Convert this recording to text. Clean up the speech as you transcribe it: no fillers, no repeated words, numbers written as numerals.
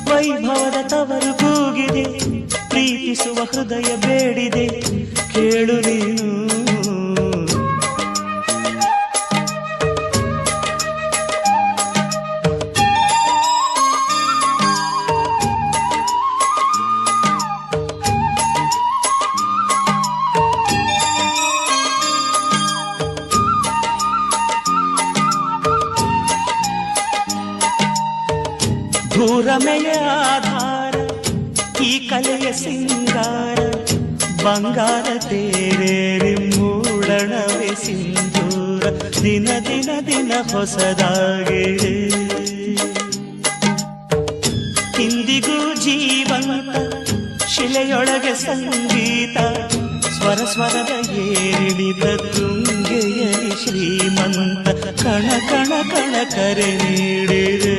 ವೈಭವದ ತವರು ಕೂಗಿದೆ, ಪ್ರೀತಿಸುವ ಹೃದಯ ಬೇಡಿದೆ, ಕೇಳು ನೀನು. ಧೂರಮೆಯ ಆಧಾರ ಈ ಕಲೆಯ ಸಿಂಗಾರ, ಬಂಗಾರ ತೇರೇರಿ ಮೂಡಣವೇ ಸಿಂಧೂರ, ದಿನ ದಿನ ದಿನ ಹೊಸದಾಗಿದೆ. ಇಂದಿಗೂ ಜೀವಂತ ಶಿಲೆಯೊಳಗೆ ಸಂಗೀತ, ಸ್ವರ ಸ್ವರದ ಏರಿಳಿದ ತುಂಗೆಯಲಿ ಶ್ರೀಮಂತ, ಕಣ ಕಣ ಕಣ ಕರೆ ನೀಡಿದೆ.